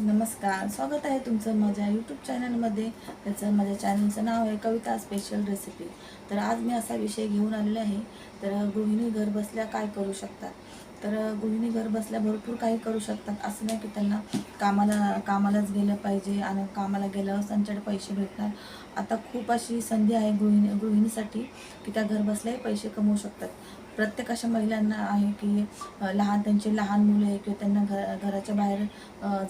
नमस्कार, स्वागत आहे तुमचं माझ्या यूट्यूब चॅनलमध्ये. माझ्या चॅनलचं नाव आहे कविता स्पेशल रेसिपी. तर आज मी असा विषय घेऊन आलेला आहे. तर गृहिणी घर बसल्या काय करू शकतात. तर गृहिणी घर बसल्या भरपूर काही करू शकतात. असं नाही की त्यांना कामालाच गेलं पाहिजे आणि कामाला गेल्यावर त्यांच्याकडे पैसे भेटणार. आता खूप अशी संधी आहे गृहिणीसाठी की त्या घर बसल्याही पैसे कमवू शकतात. प्रत्येक अशा महिलांना आहे की त्यांचे लहान मुलं आहे किंवा त्यांना घराच्या बाहेर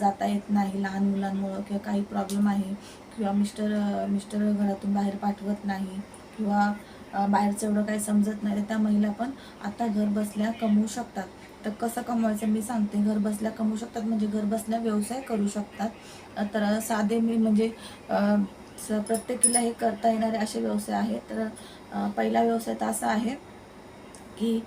जाता येत नाही लहान मुलांमुळं, किंवा काही प्रॉब्लेम आहे, किंवा मिस्टर घरातून बाहेर पाठवत नाही, किंवा बाहेरचं एवढं काही समजत नाही, तर त्या महिला पण आता घर बसल्या कमवू शकतात. तर कसं कमवायचं मी सांगते. घर बसल्या कमवू शकतात म्हणजे घर बसल्या व्यवसाय करू शकतात. तर साधे मी म्हणजे प्रत्येकीला हे करता येणारे असे व्यवसाय आहेत. तर पहिला व्यवसाय तर असा आहे की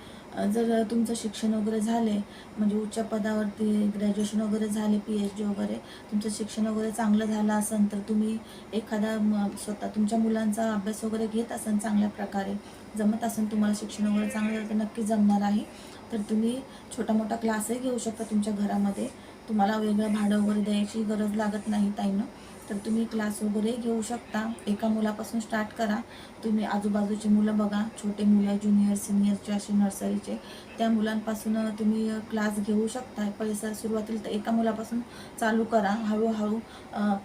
जर तुमचं शिक्षण वगैरे झाले, म्हणजे उच्च पदावरती ग्रॅज्युएशन वगैरे झाले, PhD वगैरे तुमचं शिक्षण वगैरे चांगलं झालं असेल, तर तुम्ही एखादा स्वतः तुमच्या मुलांचा अभ्यास वगैरे घेत असाल, चांगल्या प्रकारे जमत असेल, तुम्हाला शिक्षण वगैरे चांगलं झालं तर नक्कीच जमणार आहे. तर तुम्ही छोटा मोठा क्लासही घेऊ शकता तुमच्या घरामध्ये. तुम्हाला वेगळं भाडं वगैरे द्यायची गरज लागत नाही ताईनं. तर तुम्ही क्लास वगैरे घेऊ शकता. एका मुलापासून स्टार्ट करा. तुम्ही आजूबाजूची मुलं बघा, छोटे मुलं ज्युनियर सिनियरचे असे नर्सरीचे, त्या मुलांपासून तुम्ही क्लास घेऊ शकता. पैसा सुरुवातीला तर एका मुलापासून चालू करा. हळूहळू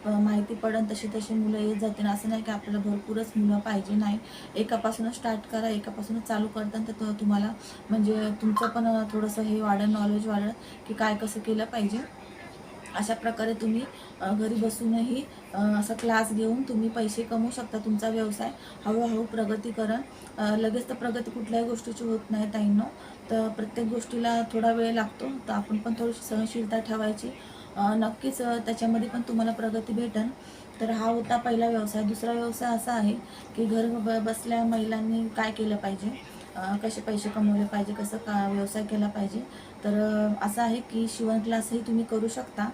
माहिती पडेल तशी तशी मुलं येत जातील. असं नाही की आपल्याला भरपूरच मुलं पाहिजे, नाही. एकापासूनच स्टार्ट करा, एकापासूनच चालू करता, तर तुम्हाला म्हणजे तुमचं पण थोडंसं हे वाढेल, नॉलेज वाढेल की काय कसं केलं पाहिजे. अशा प्रकारे तुम्ही घरी बसूनही असा क्लास घेऊन तुम्ही पैसे कमवू शकता. तुमचा व्यवसाय हळूहळू प्रगती करण. लगेच तर प्रगती कुठल्याही गोष्टीची होत नाही ताईंनो. तर प्रत्येक गोष्टीला थोडा वेळ लागतो. तर आपण पण थोडीशी सहनशीलता ठेवायची. नक्कीच त्याच्यामध्ये पण तुम्हाला प्रगती भेटेल. तर हा होता पहिला व्यवसाय. दुसरा व्यवसाय असा आहे की घर बसल्या महिलांनी काय केलं पाहिजे, कसे पैसे कमवले पाहिजे, कसं व्यवसाय केला पाहिजे. तर असं आहे की शिवण क्लासही तुम्ही करू शकता.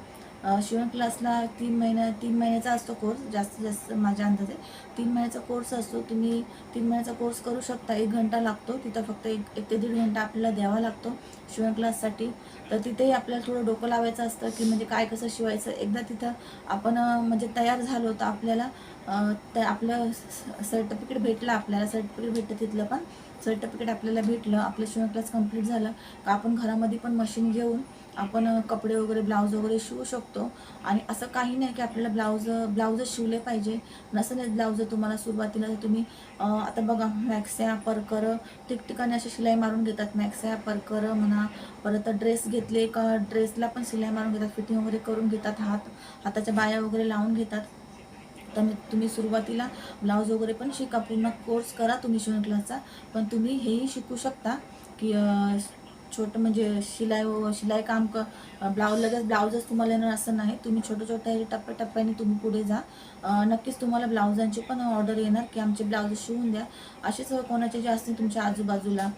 शिवण क्लासला 3 महिन्याचा असतो कोर्स, जास्तीत जास्त माझ्या अंदाजे 3 महिन्याचा कोर्स असतो. तुम्ही 3 महिन्याचा कोर्स करू शकता. 1 घंटा लागतो तिथं, फक्त एक ते दीड घंटा आपल्याला द्यावा लागतो शिवण क्लाससाठी. तर तिथेही आपल्याला थोडं डोकं लावायचं असतं की म्हणजे काय कसं शिवायचं. एकदा तिथं आपण म्हणजे तयार झालो तर आपल्याला आपलं सर्टिफिकेट भेटलं, आपल्याला सर्टिफिकेट भेटतं तिथलं पण. सर्टिफिकेट आपल्याला भेटलं, आपलं शिवण क्लास कंप्लीट झालं का आपण घरामध्ये पण मशीन घेऊन आपण कपडे वगैरे ब्लाऊज वगैरे शिवू शकतो. आणि असं काही नाही की आपल्याला ब्लाऊजच शिवले पाहिजे, नसेल ब्लाऊज तुम्हाला सुरुवातीला. तुम्ही आता बघा, मॅक्स्या परकर ठिकठिकाणी अशी शिलाई मारून घेतात. मॅक्स्या परकर म्हणा, परत ड्रेस घेतले का ड्रेसला पण शिलाई मारून घेतात, फिटिंग वगैरे करून घेतात, हाताच्या बाया वगैरे लावून घेतात. तर तुम्ही सुरुवातीला ब्लाऊज वगैरे पण शिका, पूर्ण कोर्स करा तुम्ही शिवण क्लासचा. पण तुम्ही हेही शिकू शकता की छोटं म्हणजे शिलाई काम लगेच ब्लाऊजच तुम्हाला येणार असं नाही. तुम्ही छोट्या टप्प्याटप्प्याने तुम्ही पुढे जा. नक्कीच तुम्हाला ब्लाऊजांची पण ऑर्डर येणार की आमचे ब्लाऊज शिवून द्या. असेच कोणाचे जे असतील तुमच्या आजूबाजूला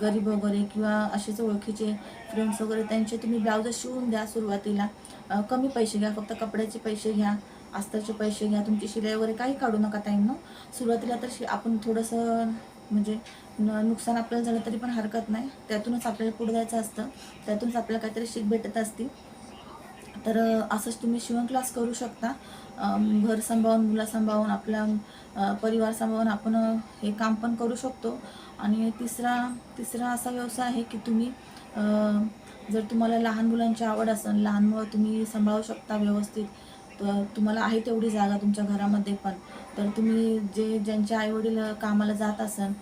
गरीब वगैरे, किंवा असेच ओळखीचे फ्रेंड्स वगैरे, त्यांचे तुम्ही ब्लाऊज शिवून द्या सुरुवातीला. कमी पैसे घ्या, फक्त कपड्याचे पैसे घ्या, अस्तरचे पैसे घ्या, तुमची शिलाई वगैरे काही काढू नका ताईंनो. सुरुवातीला तर आपण थोडंसं म्हणजे नुकसान आपल्याला झालं तरी पण हरकत नाही. त्यातूनच आपल्याला पुढे जायचं असतं, त्यातूनच आपल्याला काहीतरी शिक भेटत असते. तर असंच तुम्ही शिवण क्लास करू शकता. घर सांभाळून, मुलं सांभाळून, आपला परिवार सांभाळून आपण हे काम पण करू शकतो. आणि तिसरा असा व्यवसाय आहे की तुम्ही जर तुम्हाला लहान मुलांची आवड असेल, लहान मुलं तुम्ही सांभाळू शकता व्यवस्थित, तर तुम्हाला आहे तेवढी जागा तुमच्या घरामध्ये पण, तर तुम्ही ज्यांचे आईवडील कामाला जात असाल,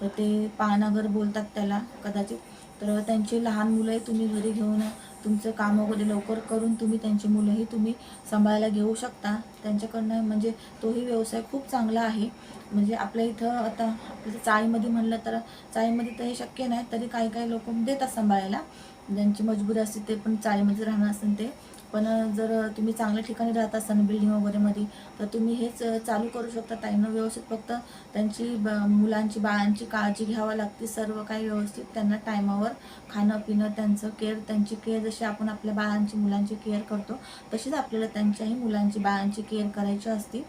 तर ते पाहणाघर बोलतात त्याला कदाचित, तर त्यांची लहान मुलंही तुम्ही घरी घेऊन तुमचं काम वगैरे लवकर करून तुम्ही त्यांची मुलंही तुम्ही सांभाळायला घेऊ शकता त्यांच्याकडनं. म्हणजे तोही व्यवसाय खूप चांगला आहे. म्हणजे आपल्या इथं आता आपल्या चाळीमध्ये म्हणलं तर, चाळीमध्ये तर हे शक्य नाही, तरी काही काही लोक देतात सांभाळायला, ज्यांची मजबुरी असते ते पण चाळीमध्ये राहणार असेल ते. पण जर तुम्ही चांगल्या ठिकाणी राहत असाल बिल्डिंग वगैरेमध्ये, तर तुम्ही हेच चालू करू शकता ताईंनो. व्यवस्थित फक्त त्यांची मुलांची बाळांची काळजी घ्यावी लागते, सर्व काही व्यवस्थित त्यांना टायमावर खाणं पिणं, त्यांची केअर जशी आपण आपल्या बाळांची मुलांची केअर करतो, तशीच आपल्याला त्यांच्याही मुलांची बाळांची केअर करायची असते.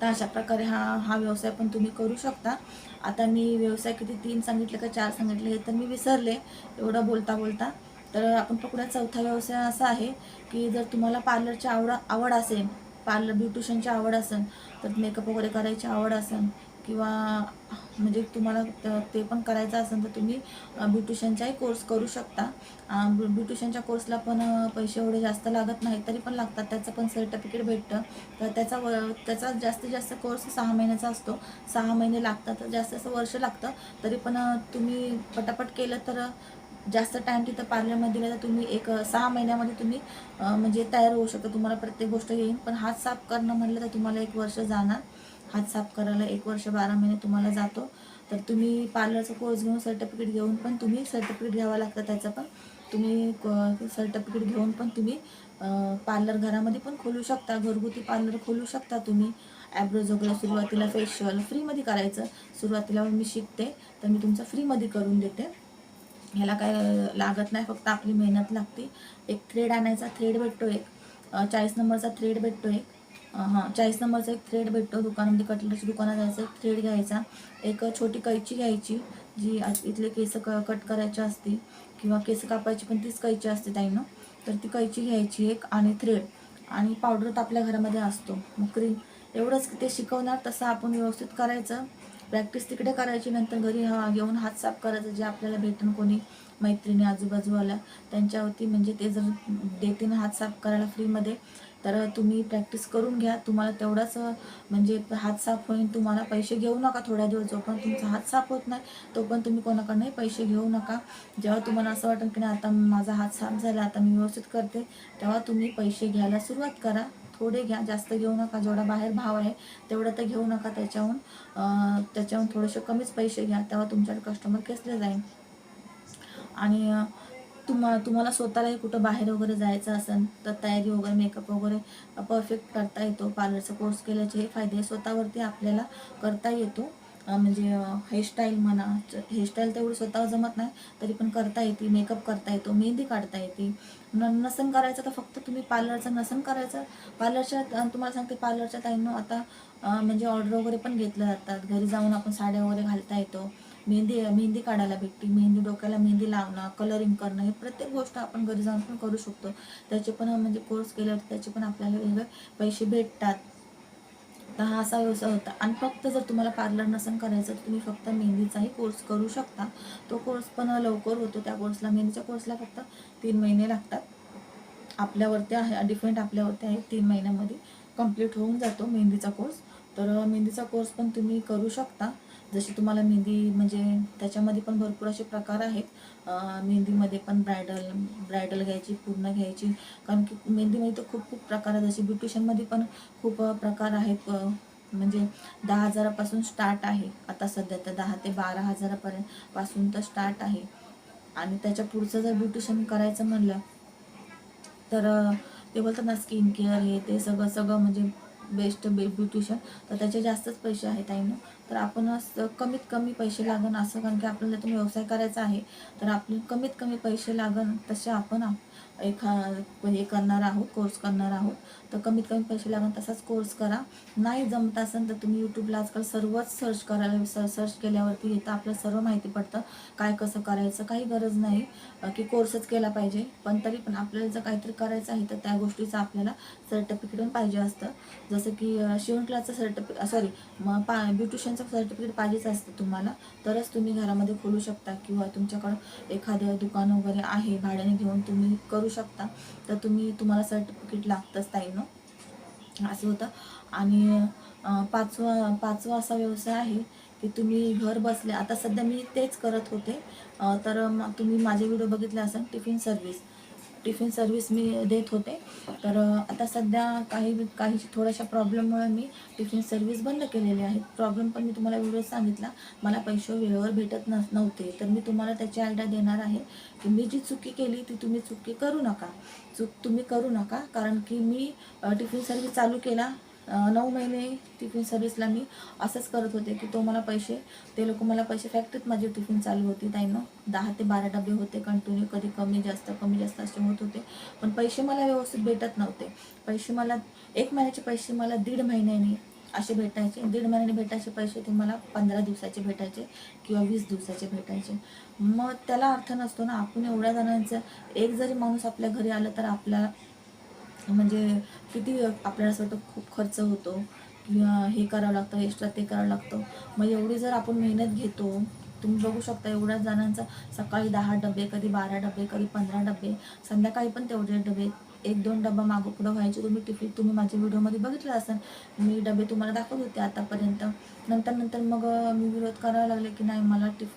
तर अशा प्रकारे हा व्यवसाय पण तुम्ही करू शकता. आता मी व्यवसाय किती 3 सांगितले का 4 सांगितले हे तर मी विसरले एवढं बोलता बोलता. तर आपण पकडूया चौथा व्यवसाय असा आहे की जर तुम्हाला पार्लरची आवड असेल, पार्लर ब्युटिशियनची आवड असेल, तर मेकअप वगैरे करायची आवड असेल किंवा म्हणजे तुम्हाला ते पण करायचं असेल तर तुम्ही ब्युटिशियनचाही कोर्स करू शकता. ब्युटिशियनच्या कोर्सला पण पैसे एवढे जास्त लागत नाहीत, तरी पण लागतात. त्याचं पण सर्टिफिकेट भेटतं. तर त्याचा जास्तीत जास्त कोर्स 6 महिन्याचा असतो. 6 महिने लागतात, जास्त असं वर्ष लागतं. तरी पण तुम्ही पटापट केलं तर जास्त टाईम तिथं पार्लरमध्ये दिला तर तुम्ही एक 6 महिन्यामध्ये तुम्ही म्हणजे तयार होऊ शकता. तुम्हाला प्रत्येक गोष्ट येईल. पण हात साफ करणं म्हटलं तर तुम्हाला 1 वर्ष जाणार. हात साफ करायला 1 वर्ष 12 महिने तुम्हाला जातो. तर तुम्ही पार्लरचा कोर्स घेऊन सर्टिफिकेट घेऊन पण तुम्ही सर्टिफिकेट घ्यावं लागतं त्याचं पण. तुम्ही सर्टिफिकेट घेऊन पण तुम्ही पार्लर घरामध्ये पण खोलू शकता. घरगुती पार्लर खोलू शकता तुम्ही. ॲब्रोज वगैरे सुरुवातीला फेशियल फ्रीमध्ये करायचं. सुरुवातीला मी शिकते तर मी तुमचं फ्रीमध्ये करून देते. ह्याला काय लागत नाही, फक्त आपली मेहनत लागते. एक थ्रेड आणायचा, थ्रेड भेटतो एक 40 नंबरचा थ्रेड भेटतो एक 40 नंबरचा एक थ्रेड भेटतो दुकानामध्ये. कटलरच्या दुकानात जायचं, एक थ्रेड घ्यायचा. एक छोटी कैची घ्यायची जी इथले केस कट करायची असते किंवा केस कापायची पण तीच कैची असते ताईनं. तर ती कैची घ्यायची एक आणि थ्रेड आणि पावडर तर आपल्या घरामध्ये असतो. मग क्रीम एवढंच ते शिकवणार तसं आपण व्यवस्थित करायचं. प्रॅक्टिस तिकडे करायची, नंतर घरी येऊन हात साफ करायचं. जे आपल्याला भेटून कोणी मैत्रिणी आजूबाजूवाल्या त्यांच्यावरती म्हणजे ते जर देतील हात साफ करायला फ्रीमध्ये तर तुम्ही प्रॅक्टिस करून घ्या. तुम्हाला तेवढाच म्हणजे हात साफ होईल. तुम्हाला पैसे घेऊ नका थोड्या दिवस. जोपर्यंत तुमचा हात साफ होत नाही तोपर्यंत तुम्ही कोणाकडनंही पैसे घेऊ नका. जेव्हा तुम्हाला असं वाटेल की नाही आता माझा हात साफ झाला, आता मी व्यवस्थित करते, तेव्हा तुम्ही पैसे घ्यायला सुरुवात करा. थोडे घ्या, जास्त घेऊ नका. जेवढा बाहेर भाव आहे तेवढं तर घेऊ नका. त्याच्याहून थोडेसे कमीच पैसे घ्या, तेव्हा तुमच्याकडे कस्टमर खेचले जाईल. आणि तुम्हाला स्वतःलाही कुठं बाहेर वगैरे जायचं असेल तर तयारी वगैरे मेकअप वगैरे परफेक्ट करता येतो. पार्लरचा कोर्स केल्याचे हे फायदे स्वतःवरती आपल्याला करता येतो. म्हणजे हेअरस्टाईल म्हणा, हेअरस्टाईल तेवढी स्वतः जमत नाही तरी पण करता येते. मेकअप करता येतो, मेहंदी काढता येते. नसन करायचं तर फक्त तुम्ही पार्लरचं नसन करायचं. पार्लरच्या तुम्हाला सांगते पार्लरच्या ताईंनो आता म्हणजे ऑर्डर वगैरे पण घेतल्या जातात. घरी जाऊन आपण साड्या वगैरे घालता येतो. मेहंदी काढायला भेटते. मेहंदी डोक्याला मेहंदी लावणं, कलरिंग करणं हे प्रत्येक गोष्ट आपण घरी जाऊन पण करू शकतो. त्याचे पण म्हणजे कोर्स केल्यावर त्याचे पण आपल्याला वेगळे पैसे भेटतात. तर हा असा व्यवसाय होता. आणि फक्त जर तुम्हाला पार्लर नसन करायचं तर तुम्ही फक्त मेहंदीचाही कोर्स करू शकता. तो कोर्स पण लवकर होतो. त्या कोर्सला मेहंदीच्या कोर्सला फक्त 3 महिने लागतात. आपल्यावरती आहे, डिफरंट आपल्यावरती आहे. 3 महिन्यामध्ये कंप्लीट होऊन जातो मेहंदीचा कोर्स. तर मेहंदीचा कोर्स पण तुम्ही करू शकता. जशी तुम्हाला मेहंदी म्हणजे त्याच्यामध्ये पण भरपूर असे प्रकार आहेत. मेहंदीमध्ये पण ब्रायडल घ्यायची, पूर्ण घ्यायची. कारण की मेहंदीमध्ये तर खूप प्रकार आहेत. जसे ब्युटिशियनमध्ये पण खूप प्रकार आहेत. म्हणजे 10,000पासून स्टार्ट आहे आता सध्या तर 10 ते 12,000पर्यंत पासून तर स्टार्ट आहे. आणि त्याच्या पुढचं जर ब्युटिशियन करायचं म्हणलं तर ते बोलतात ना स्किन केअर हे ते सगळं म्हणजे बेस्ट ब्युटिशियन तर त्याचे जास्तच पैसे आहेत ताईंनो. तर आपण कमीत कमी पैसे लागन असं, कारण की आपल्याला तुम्ही व्यवसाय करायचा आहे तर आपले कमीत कमी पैसे लागन तसे आपण हे करणार आहोत, कोर्स करणार आहोत. तर कमीत कमी पैसे लागन तसाच कोर्स करा. नाही जमत असेल तर तुम्ही यूट्यूबला आजकाल सर्वच सर्च केल्यावरती येतं, आपल्याला सर्व माहिती पडतं काय कसं करायचं. काही गरज नाही की कोर्सच केला पाहिजे, पण तरी पण आपल्याला जर काहीतरी करायचं आहे तर त्या गोष्टीचं आपल्याला सर्टिफिकेट पण पाहिजे असतं. जसं की शिवण क्लासचं ब्युटिशियनचं सर्टिफिकेट पाहिजेच असतं तुम्हाला. तरच तुम्ही घरामध्ये खोलू शकता किंवा तुमच्याकडं एखादं दुकान वगैरे आहे भाड्याने घेऊन तुम्ही करू शकता. तर तुम्हाला सर्टिफिकेट लागतंच ताईंनो, असं होतं. आणि पाचवा असा व्यवसाय आहे की तुम्ही घर बसल्या, आता सध्या मी तेच करत होते. तर तुम्ही माझे व्हिडिओ बघितले असेल. टिफिन सर्व्हिस मी देत होते. तर आता सध्या काही थोड्याशा प्रॉब्लेममुळे मी टिफिन सर्व्हिस बंद केलेली आहे. प्रॉब्लेम पण मी तुम्हाला व्हिडिओ सांगितला. मला पैसे वेळेवर भेटत नव्हते. तर मी तुम्हाला त्याची आयडिया देणार आहे की मी जी चुकी केली ती तुम्ही चूक तुम्ही करू नका. कारण की मी टिफिन सर्व्हिस चालू केला 9 महिने टिफिन सर्व्हिसला मी असंच करत होते की ते लोक मला पैसे फॅक्टरीत माझी टिफिन चालू होती ताईंनो. 10 ते 12 डबे होते कंटिन्यू. कधी कमी जास्त असे होत होते, पण पैसे मला व्यवस्थित भेटत नव्हते. पैसे मला 1 महिन्याचे पैसे मला 1.5 महिन्याने असे भेटायचे. 1.5 महिन्याने भेटायचे पैसे ते मला 15 दिवसाचे भेटायचे किंवा 20 दिवसाचे भेटायचे. मग त्याला अर्थ नसतो ना. आपण एवढ्या जणांचं, एक जरी माणूस आपल्या घरी आला तर आपला म्हणजे किती आपल्याला असं वाटतं खूप खर्च होतो किंवा हे करावं लागतं, एक्स्ट्रा ते करावं लागतं. मग एवढी जर आपण मेहनत घेतो, तुम्ही बघू शकता एवढ्या जणांचा सकाळी 10 डबे, कधी 12 डबे, कधी 15 डबे, संध्याकाळी पण तेवढे डबे, 1-2 डबा मागं पुढं व्हायचे. तुम्ही माझ्या व्हिडिओमध्ये बघितलं असेल, मी डबे तुम्हाला दाखवत होते आतापर्यंत. नंतर मग मी विरोध करायला लागले की नाही,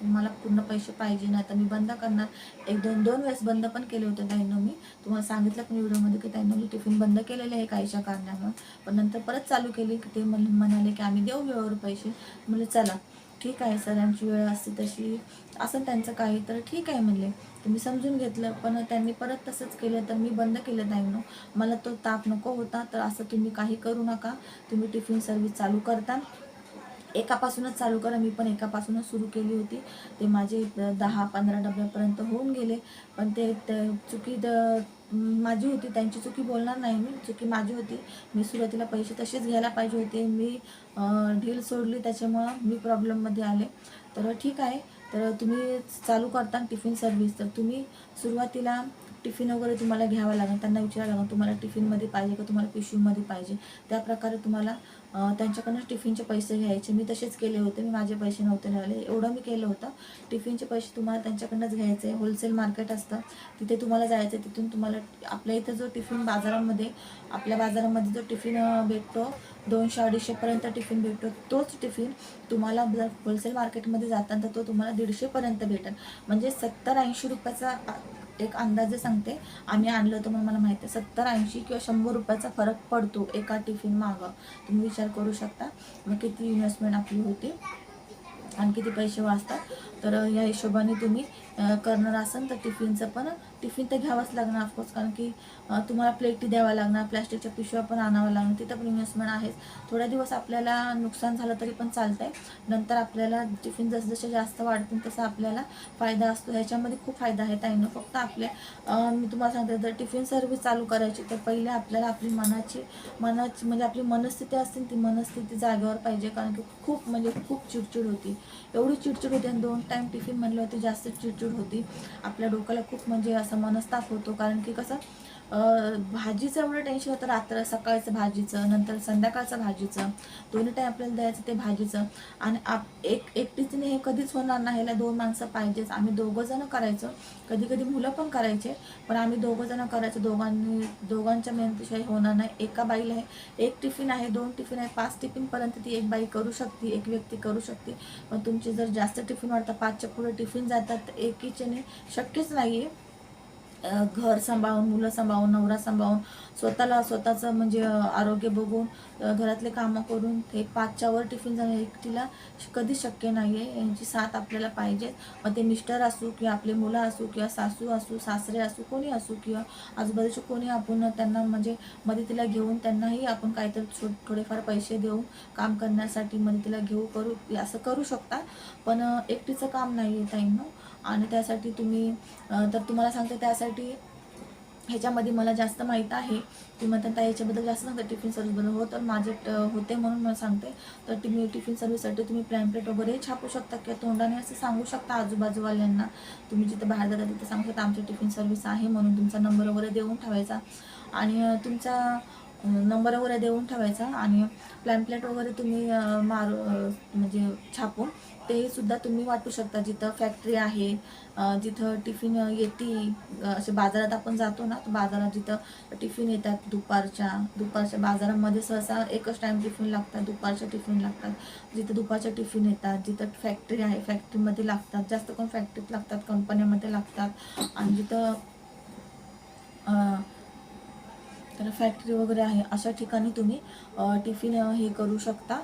मला पूर्ण पैसे पाहिजे, नाही तर मी बंद करणार. 1-2 वेळेस बंद पण केले होते ताईंनो. मी तुम्हाला सांगितलं पण व्हिडिओमध्ये की ताईंनो मी टिफिन बंद केलेले आहे काहीच्या कारणामुळे. पण नंतर परत चालू केली की ते म्हणाले की आम्ही देऊ वेळेवर पैसे. म्हणजे चला ठीक आहे, सरांची वेळ असते तशी असं त्यांचं काही, तर ठीक आहे म्हणले, तुम्ही समजून घेतलं. पण त्यांनी परत तसंच केलं तर मी बंद केलं ताईंनो. मला तो ताप नको होता. तर असं तुम्ही काही करू नका. तुम्ही टिफिन सर्व्हिस चालू करता, एकापासूनच चालू करा. मी पण एकापासूनच सुरू केली होती. ते माझे 10-15 डब्यापर्यंत होऊन गेले. पण ते चुकी माझी होती, त्यांची चुकी बोलणार नाही मी, चुकी माझी होती. मी सुरुवातीला पैसे तसेच घ्यायला पाहिजे होते. मी ढील सोडली, त्याच्यामुळं मी प्रॉब्लेममध्ये आले. तर ठीक आहे, तर तुम्ही चालू करता टिफिन सर्व्हिस, तर तुम्ही सुरुवातीला टिफिन वगैरे तुम्हाला घ्यावं लागेल. त्यांना विचारावं लागेल तुम्हाला टिफिनमध्ये पाहिजे का तुम्हाला पिशवीमध्ये पाहिजे. त्याप्रकारे तुम्हाला त्यांच्याकडनं टिफिनचे पैसे घ्यायचे. मी तसेच केले होते. मी माझे पैसे नव्हते लावले, एवढं मी केलं होतं. टिफिनचे पैसे तुम्हाला त्यांच्याकडनंच घ्यायचे. होलसेल मार्केट असतं, तिथे तुम्हाला जायचं. तिथून तुम्हाला आपल्या इथं जो टिफिन आपल्या बाजारामध्ये जो टिफिन भेटतो 200-250पर्यंत टिफिन भेटतो, तोच टिफिन तुम्हाला जर होलसेल मार्केटमध्ये जाताना तो तुम्हाला 150पर्यंत भेटेल. म्हणजे 70-80 रुपयाचा एक अंदाजे सांगते. आम्ही आणलं होतं म्हणून मला माहिती आहे, 70-80 किंवा 100 रुपयाचा फरक पडतो एका टिफिन मागं. तुम्ही विचार करू शकता मग किती इन्व्हेस्टमेंट आपली होती आणि किती पैसे वाचतात. तर या हिशोबाने तुम्ही करणार असाल तर टिफिन तर घ्यावंच लागणार ऑफकोर्स, कारण की तुम्हाला प्लेटी द्यावा लागणार, प्लॅस्टिकच्या पिशव्या पण आणावं लागणार, तिथं पण इन्व्हेस्टमेंट आहेच. थोड्या दिवस आपल्याला नुकसान झालं तरी पण चालतं आहे. नंतर आपल्याला टिफिन जसजसे जास्त वाढतील तसा आपल्याला फायदा असतो. ह्याच्यामध्ये खूप फायदा आहे ताईंनो. फक्त मी तुम्हाला सांगते, जर टिफिन सर्व्हिस चालू करायची तर पहिले आपल्याला आपली मनाची म्हणजे आपली मनस्थिती असते, ती मनस्थिती जागेवर पाहिजे. कारण की खूप चिडचिड होती, एवढी चिडचिड होती. आणि 2 टाईम टिफिन म्हणलं होते, जास्त चिडचिड होती. आपल्या डोक्याला खूप म्हणजे असा मनस्ताप होतो. कारण की कसं भाजीचं एवढं टेन्शन होतं, सकाळचं भाजीचं, नंतर संध्याकाळचं भाजीचं, दोन्ही टाईम आपल्याला द्यायचं ते भाजीचं. आणि एकटीने हे कधीच होणार नाही, ह्याला 2 माणसं पाहिजेच. आम्ही 2 जण करायचो, कधी कधी मुलं पण करायचे, पण आम्ही 2 जण करायचो. दोघांच्या मेहनतीशिवाय होणार नाही. एका बाईला एक टिफिन आहे, 2 टिफिन आहे, 5 टिफिनपर्यंत ती एक बाई करू शकते, एक व्यक्ती करू शकते. पण तुमचे जर जास्त टिफिन वाढतात, 5च्या पुढे टिफिन जातात, तर एकीच्याने शक्यच नाही आहे. घर सांभाळून, मुलं सांभाळून, नवरा सांभाळून, स्वतःचं म्हणजे आरोग्य बघून, घरातले कामं करून ते 5च्या वर टिफिन जाणं एकटीला कधीच शक्य नाही आहे. यांची साथ आपल्याला पाहिजे. मग ते मिस्टर असू किंवा आपले मुलं असू किंवा सासू असू, सासरे असू, कोणी असू किंवा आजूबाजूचे कोणी, आपण त्यांना म्हणजे मदतीला घेऊन त्यांनाही आपण काहीतरी थोडेफार पैसे देऊन काम करण्यासाठी मदतीला करू असं करू शकता. पण एकटीचं काम नाही आहे ताईंनो. आणि त्यासाठी तर तुम्हाला सांगते, त्यासाठी ह्याच्यामध्ये मला जास्त माहीत आहे. ती म्हणतात याच्याबद्दल जास्त सांगते टिफिन सर्व्हिसबद्दल. हो, तर माझे होते म्हणून मला सांगते. तर टिफिन सर्व्हिससाठी तुम्ही पॅम्पलेट वगैरे छापू शकता किंवा तोंडाने असं सांगू शकता आजूबाजूवाल्यांना. तुम्ही जिथं बाहेर जाता तिथं सांगू शकता आमची टिफिन सर्व्हिस आहे म्हणून. तुमचा नंबर वगैरे देऊन ठेवायचा आणि नंबर वगैरे देऊन ठेवायचा आणि पॅम्पलेट वगैरे तुम्ही म्हणजे छापून ते सुद्धा तुम्ही वाटू शकता. जिथं फॅक्टरी आहे, जिथं टिफिन येते, असे बाजारात आपण जातो ना, तर बाजारात जिथं टिफिन येतात दुपारच्या बाजारामध्ये सहसा एकच टाईम टिफिन लागतात, दुपारच्या टिफिन लागतात. जिथं दुपारच्या टिफिन येतात, जिथं फॅक्टरी आहे, फॅक्टरीमध्ये लागतात, जास्त करून फॅक्टरीत लागतात, कंपन्यामध्ये लागतात. आणि जिथं तर फॅक्टरी वगैरे आहे, अशा ठिकाणी तुम्ही टिफिन हे करू शकता.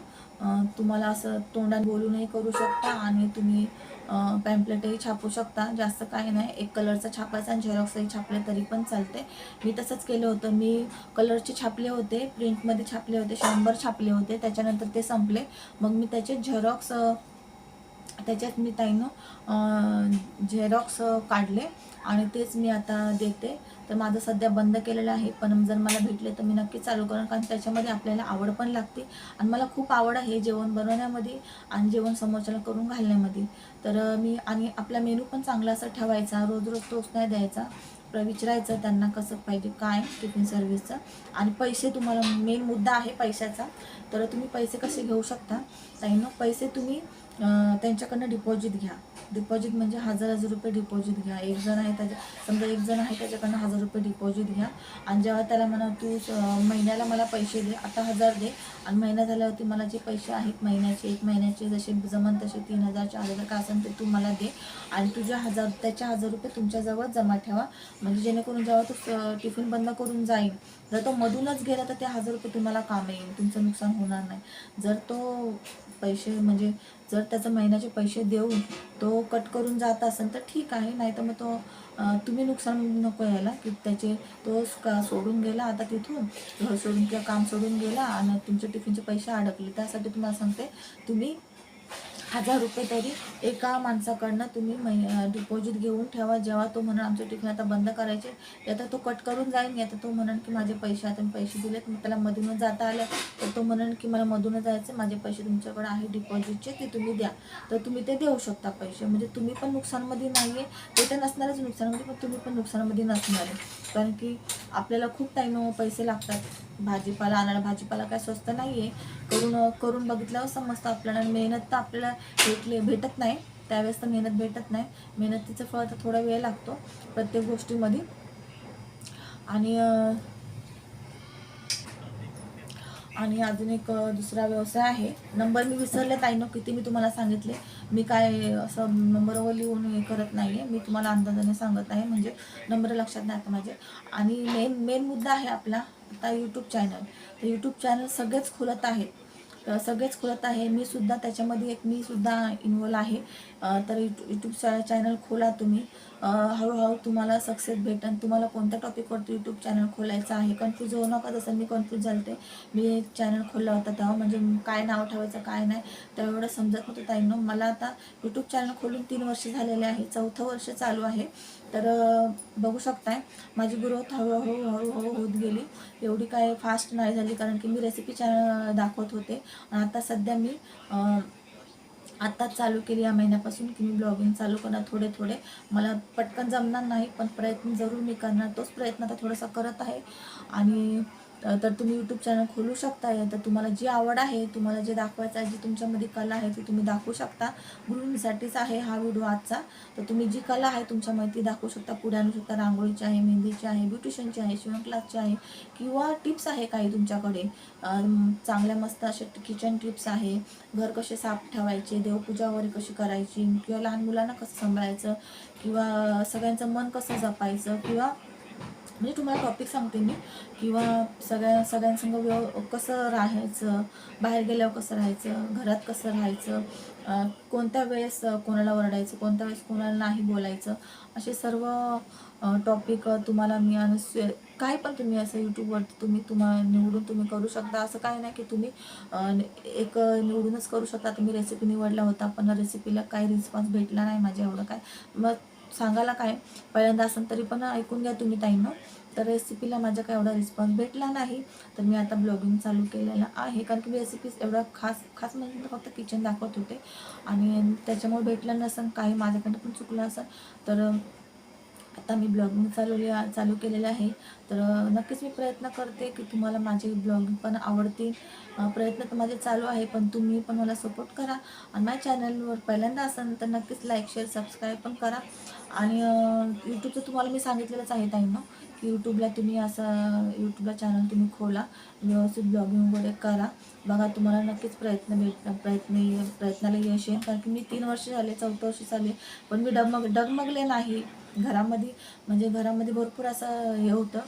तुम्हाला असं तोंडाने बोलूनही करू शकता आणि तुम्ही पॅम्पलेटही छापू शकता. जास्त काही नाही, एक कलरचा छापायचा आणि झेरॉक्सही छापले तरी पण चालते. मी तसंच केलं होतं. मी कलरचे छापले होते, प्रिंटमध्ये छापले होते, 100 छापले होते. त्याच्यानंतर ते संपले. मग मी त्याचे झेरॉक्स त्याच्यात मी झेरॉक्स काढले आणि तेच मी आता देते. तर माझं सध्या बंद केलेलं आहे, पण जर मला भेटले तर मी नक्की चालू करेन, कारण त्याच्यामध्ये आपल्याला आवड पण लागते आणि मला खूप आवड आहे जेवण बनवण्यामध्ये आणि जेवण समोरच्याला करून घालण्यामध्ये. तर मी आणि आपला मेनू पण चांगला असा ठेवायचा, रोज रोज तोच नाही द्यायचा, विचारायचं त्यांना कसं पाहिजे काय टिफिन सर्व्हिसचं. आणि पैसे, तुम्हाला मेन मुद्दा आहे पैशाचा. तर तुम्ही पैसे कसे घेऊ शकता ताईंनो, पैसे तुम्ही त्यांच्याकडनं डिपॉझिट घ्या. डिपॉझिट म्हणजे 1000 रुपये डिपॉझिट घ्या. एक जण आहे समजा एक जण आहे त्याच्याकडनं 1000 रुपये डिपॉझिट घ्या आणि जेव्हा त्याला म्हणा तू महिन्याला मला पैसे दे, आता 1000 दे आणि महिना झाल्यावरती मला जे पैसे आहेत महिन्याचे, 1 महिन्याचे जसे जमन तसे 3000 4000 का असेल ते तू मला दे आणि तुझ्या त्याच्या 1000 रुपये तुमच्याजवळ जमा ठेवा. म्हणजे जेणेकरून जेव्हा तू टिफिन बंद करून जाईल, जर तो मधूनच गेला तर ते 1000 रुपये तुम्हाला कामी येईल, तुमचं नुकसान होणार नाही. जर तो पैसे म्हणजे जर त्याचं महिन्याचे पैसे देऊन तो कट करून जात असेल तर ठीक आहे, नाही तर मग तो तुम्ही नुकसान नको यायला की त्याचे तो सोडून गेला आता तिथून घर सोडून किंवा काम सोडून गेला आणि तुमचे टिफिनचे पैसे अडकले. त्यासाठी तुम्हाला सांगते, तुम्ही 1000 रुपये तरी एका माणसाकडनं तुम्ही डिपॉझिट घेऊन ठेवा. जेव्हा तो म्हणून आमचे टिफिन आता बंद करायचे, आता तो कट करून जाईल, आता तो म्हणून की माझे पैसे आता मी पैसे दिलेत, मग त्याला मधूनच जाता आलं तर तो म्हणून की मला मधूनच जायचं, माझे पैसे तुमच्याकडे आहे डिपॉझिटचे ते तुम्ही द्या. तर तुम्ही ते देऊ शकता पैसे. म्हणजे तुम्ही पण नुकसानमध्ये नाही आहे, ते तर नसणारच नुकसानमध्ये, पण तुम्ही पण नुकसानमध्ये नसणार आहे. कारण की आपल्याला खूप टाईम पैसे लागतात भाजीपाला आणायला. भाजीपाला काय स्वस्त नाही आहे, करून बघितल्यावर समजतं आपल्याला. मेहनत तर आपल्याला भेटत नाही त्यावेळेस, तर मेहनत भेटत नाही. मेहनतीचं फळ तर थोडा वेळ लागतो प्रत्येक गोष्टीमध्ये. आणि अजून एक दुसरा व्यवसाय आहे. नंबर मी विसरले ताईंनो, किती मी तुम्हाला सांगितले. मी काय असं नंबरवर लिहून हे करत नाही आहे, मी तुम्हाला अंदाजाने सांगत आहे, म्हणजे नंबर लक्षात नाही आता माझे. आणि मेन मुद्दा आहे आपला आता यूट्यूब चॅनल. तर यूट्यूब चॅनल सगळेच खुलत आहेत, मी सुद्धा त्याच्यामध्ये मी सुद्धा इन्व्हॉल्व आहे. तर यूट्यूब चॅनल खोला तुम्ही. हळूहळू तुम्हाला सक्सेस भेटेल. तुम्हाला कोणत्या टॉपिकवरती यूट्यूब चॅनल खोलायचं आहे, कन्फ्यूज होऊ नका. जसं मी कन्फ्यूज झाले, मी एक चॅनल खोलला होता तेव्हा, म्हणजे काय नाव ठेवायचं काय नाही तेवढं समजत नव्हतं ताईंनो. मला आता यूट्यूब चॅनल खोलून 3 वर्ष झालेले आहे, 4थं वर्ष चालू आहे. तर बघू शकताय माझी ग्रोथ हळूहळू होत गेली. एवढी काय फास्ट नाही झाली, कारण की मी रेसिपी चॅनल दाखवत होते. आता सध्या मी आत्ताच चालू केली या महिन्यापासून की मी ब्लॉगिंग चालू करणार. थोडे मला पटकन जमणार नाही, पण प्रयत्न जरूर मी करणार. तोच प्रयत्न आता थोडासा करत आहे. आणि तर तुम्ही यूट्यूब चॅनल खोलू शकता. तर तुम्हाला जी आवड आहे, तुम्हाला जे दाखवायचं आहे, जी तुमच्यामध्ये कला आहे ती तुम्ही दाखवू शकता. गृहिणीसाठीच आहे हा व्हिडिओ आजचा. तर तुम्ही जी कला आहे तुमच्यामध्ये ती दाखवू शकता, पुढे आणू शकता. रांगोळीची आहे, मेहंदीची आहे, ब्युटिशियनची आहे, शिवण क्लासची आहे, किंवा टिप्स आहे काही तुमच्याकडे चांगल्या मस्त असे किचन टिप्स आहे. घर कसे साफ ठेवायचे, देवपूजा वगैरे कशी करायची, किंवा लहान मुलांना कसं सांभाळायचं, किंवा सगळ्यांचं मन कसं जपायचं, किंवा म्हणजे तुम्हाला टॉपिक सांगते मी, किंवा सगळ्यांसंग कसं राहायचं, बाहेर गेल्यावर कसं राहायचं, घरात कसं राहायचं, कोणत्या वेळेस कोणाला ओरडायचं, कोणत्या वेळेस कोणाला नाही बोलायचं, असे सर्व टॉपिक तुम्हाला मी काय पण तुम्ही असं यूट्यूबवरती तुम्हाला निवडून तुम्ही करू शकता. असं काय नाही की तुम्ही एक निवडूनच करू शकता. तुम्ही रेसिपी निवडला होता पण रेसिपीला काही रिस्पॉन्स भेटला नाही माझ्या एवढं काय, मग सांगायला काय, पहिल्यांदा असेल तरी पण ऐकून घ्या तुम्ही टाईमनं. तर रेसिपीला माझ्या काय एवढा रिस्पॉन्स भेटला नाही, तर मी आता ब्लॉगिंग चालू केलेलं आहे. कारण की मी रेसिपीज एवढा खास म्हणजे फक्त किचन दाखवत होते आणि त्याच्यामुळे भेटलं नसेल, काही माझ्याकडनं पण चुकलं असेल. तर आता मी ब्लॉगिंग चालू केलेलं आहे. तर नक्कीच मी प्रयत्न करते की तुम्हाला माझे ब्लॉगिंग पण आवडतील. प्रयत्न तर माझे चालू आहे, पण तुम्ही पण मला सपोर्ट करा. आणि माझ्या चॅनलवर पहिल्यांदा असाल तर नक्कीच लाईक शेअर सबस्क्राईब पण करा. आणि यूट्यूबचं तुम्हाला मी सांगितलेलंच आहे टाईम की यूट्यूबला चॅनल तुम्ही खोला, व्यवस्थित ब्लॉगिंग वगैरे करा. बघा तुम्हाला नक्कीच प्रयत्नाला यश येईल. कारण की मी 3 वर्ष झाले, 4थं वर्ष झाले, पण मी डगमगले नाही. घरामध्ये भरपूर असं हे होतं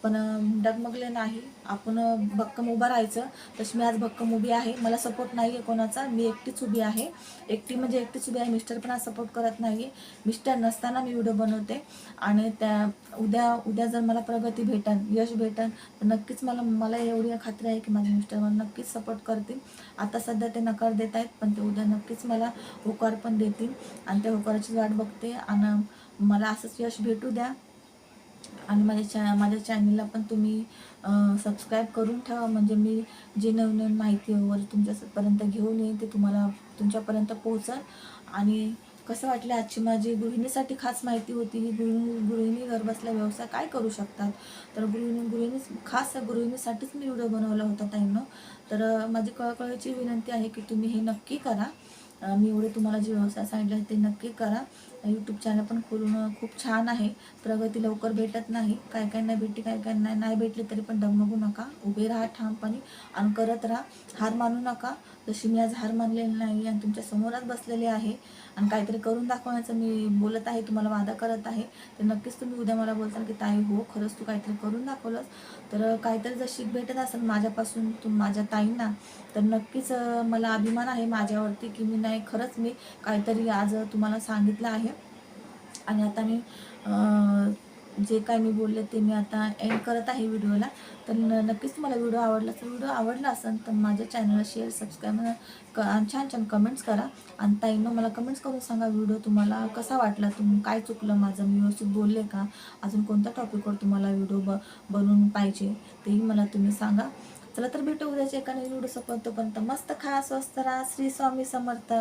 पण डगमगले नाही. आपण भक्कम उभं राहायचं. तशी मी आज भक्कम उभी आहे. मला सपोर्ट नाही आहे कोणाचा. मी एकटीच उभी आहे. एकटी म्हणजे एकटीच उभी आहे. मिस्टर पण आज सपोर्ट करत नाही. मिस्टर नसताना मी व्हिडिओ बनवते आणि त्या उद्या जर मला प्रगती भेटन, यश भेटन, तर नक्कीच मला एवढी खात्री आहे की माझे मिस्टर मला नक्कीच सपोर्ट करतील. आता सध्या ते नकार देत आहेत, पण ते उद्या नक्कीच मला होकार पण देतील आणि त्या होकाराची वाट बघते. आणि मला असंच यश भेटू द्या. आणि माझ्या चॅनलला पण तुम्ही सबस्क्राईब करून ठेवा, म्हणजे मी जे नवीन माहिती वगैरे तुमच्यापर्यंत घेऊन येईन ते तुम्हाला तुमच्यापर्यंत पोहोचल. आणि कसं वाटलं आजची माझी गृहिणीसाठी खास माहिती होती. ही गृहिणी घरबसल्या व्यवसाय काय करू शकतात, तर गृहिणी खास गृहिणीसाठीच मी व्हिडिओ बनवला होता ताईंनो. तर माझी कळकळीची विनंती आहे की तुम्ही हे नक्की करा. मी एवढे तुम्हाला जे व्यवसाय सांगितले ते नक्की करा. यूट्यूब चॅनल पण खोलून खूप छान आहे. प्रगती लवकर भेटत नाही, काय काय नाही भेटते, काय काय नाही भेटले तरी पण डगमगू नका. उभे राहा ठामपणे आणि करत राहा. हार मानू नका. जशी मी आज हार मानलेली नाही आणि तुमच्या समोरच बसलेले आहे आणि काहीतरी करून दाखवण्याचं मी बोलत आहे, तुम्हाला वादा करत आहे. तर नक्कीच तुम्ही उद्या मला बोलताल की ताई हो खरंच तू काहीतरी करून दाखवलंस. तर काहीतरी जर शिक भेटत असेल माझ्यापासून माझ्या ताईंना, तर नक्कीच मला अभिमान आहे माझ्यावरती की मी नाही खरंच मी काहीतरी आज तुम्हाला सांगितलं आहे. आणि आता मी जे काय मी बोलले ते मी आता एंड करत आहे व्हिडिओला. तर नक्कीच तुम्हाला व्हिडिओ आवडला असेल तर माझ्या चॅनलला शेअर सबस्क्राईब आणि छान छान कमेंट्स करा. आणि ताईंनो मला कमेंट्स करून सांगा व्हिडिओ तुम्हाला कसा वाटला, तुम्ही काय चुकलं माझं, मी व्यवस्थित बोलले का, अजून कोणत्या टॉपिकवर तुम्हाला व्हिडिओ बनवून पाहिजे तेही मला तुम्ही सांगा. चला तर भेटू उद्याच्या एका नवीन व्हिडिओ. तोपर्यंत मस्त खा, स्वस्त राहा. श्री स्वामी समर्थ.